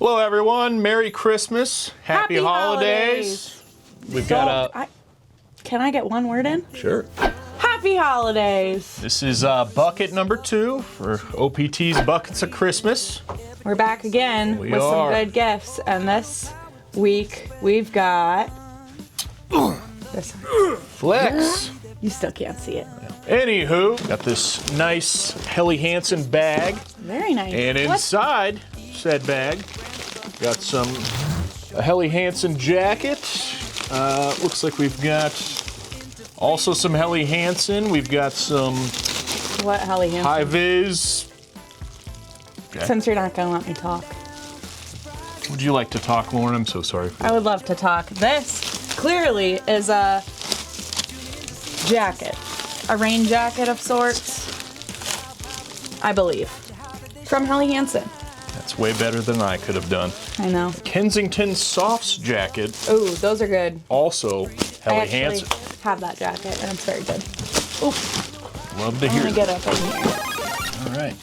Hello everyone, Merry Christmas, Happy Holidays. We've got a... Can I get one word in? Sure. Happy Holidays. This is bucket number 2 for OPT's Buckets of Christmas. We're back again with some good gifts, and this week we've got this one. Flex. You still can't see it. Anywho, got this nice Helly Hansen bag. Very nice. And inside said bag, got a Helly Hansen jacket. Looks like we've got also some Helly Hansen. We've got some Helly Hansen? high-vis. Okay. Since you're not gonna let me talk. Would you like to talk, Lauren? I'm so sorry. I would love to talk. This clearly is a jacket, a rain jacket of sorts, I believe, from Helly Hansen. That's way better than I could have done. I know. Kensington Softs jacket. Ooh, those are good. Also, Helly Hansen. I have that jacket, and it's very good. Ooh. Love to hear I'm gonna get up in here. All right.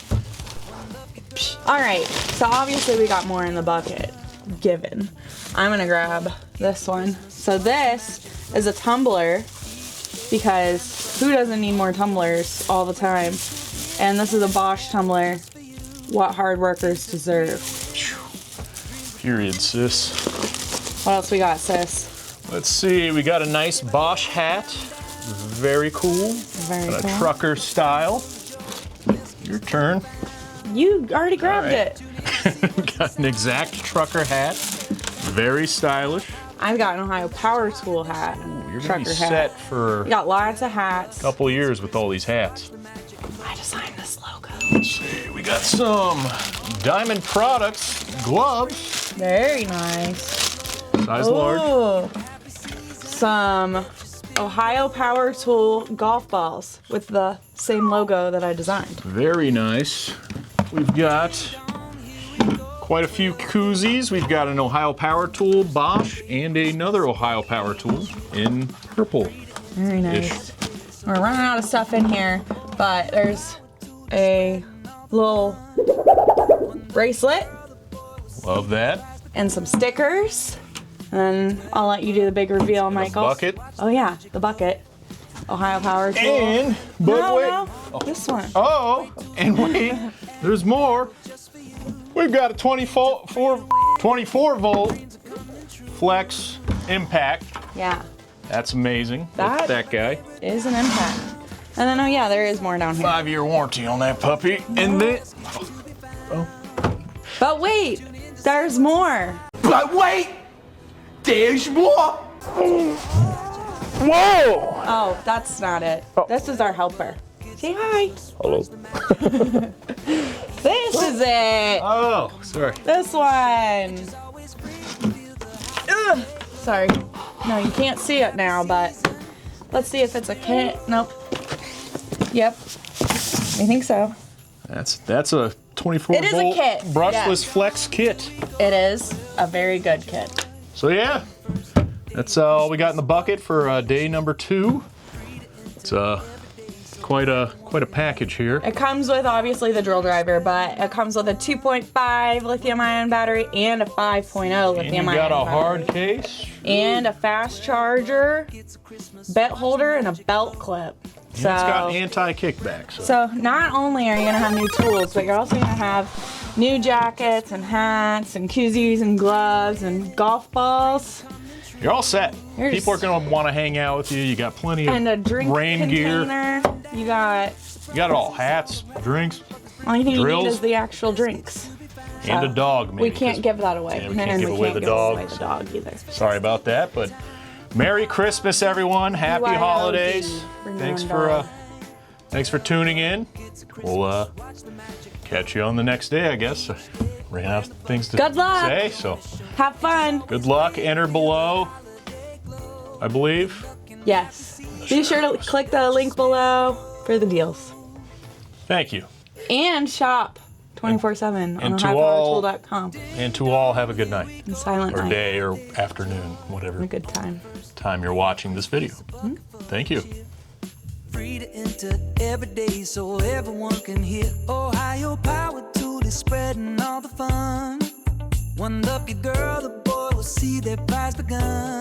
All right, so obviously we got more in the bucket, given. I'm gonna grab this one. So this is a tumbler, because who doesn't need more tumblers all the time? And this is a Bosch tumbler, what hard workers deserve. Period, sis. What else we got, sis? Let's see, we got a nice Bosch hat. Very cool. Very got cool. a trucker style. Your turn. You already grabbed it. Got an exact trucker hat. Very stylish. I've got an Ohio Power Tool hat. You're gonna be set for We got lots of hats. a couple years with all these hats. I designed this logo. Let's see, we got some Diamond Products gloves. Very nice. Size large. Ooh. Some Ohio Power Tool golf balls with the same logo that I designed. Very nice. We've got quite a few koozies. We've got an Ohio Power Tool Bosch and another Ohio Power Tool in purple. Very nice. We're running out of stuff in here, but there's a little bracelet. Love that. And some stickers. And I'll let you do the big reveal, Michael. Bucket. Oh yeah, the bucket. Ohio Power Tool. And, but no, wait. no, this one. Oh, and wait, there's more. We've got a 24 volt Flex Impact. Yeah. That's amazing. That guy. Is an impact. And then, oh yeah, there is more down here. 5-year warranty on that puppy. And then, But wait, there's more. But wait, there's more. whoa! Oh, that's not it. This is our helper. Say hi. Hello. This is it. Oh, sorry. This one. Ugh. Sorry. No, you can't see it now, but let's see if it's a kit. Nope. Yep. I think so. That's a 24 It is a volt kit, brushless yes. Flex kit. It is a very good kit. So yeah, that's all we got in the bucket for day number 2. It's quite a package here. It comes with obviously the drill driver, but it comes with a 2.5 lithium-ion battery and a 5.0 And lithium-ion you got a battery. hard case. And a fast charger, belt holder, and a belt clip. And it's got anti-kickback. So not only are you gonna have new tools, but you're also gonna have new jackets and hats and koozies and gloves and golf balls. You're all set. You're People are just- gonna want to hang out with you. You got plenty of And a drink rain gear. container. You got, You got it all. Hats, drinks, only thing you Drills. need is the actual drinks. and a So, dog. Maybe, We can't 'cause- give that away. Yeah, we can't give away the away dog. the dog either. Sorry about that, but Merry Christmas, everyone. Happy BYOD. holidays. Bring Thanks your for own dog. thanks for tuning in. We'll catch you on the next day, I guess. Ran out of things to Good luck. say, so Have fun. good luck. Enter below, I believe. Yes. Be sure to click the link below for the deals. Thank you. And shop 24/7 on And to all- ohiopowertool.com. And to all, have a good night, And silent or night. day, or afternoon, whatever A good time. time you're watching this video. Thank you. Free to enter every day so everyone can hear Ohio Power Tool is spreading all the fun. One lucky girl, the boy will see their prize begun.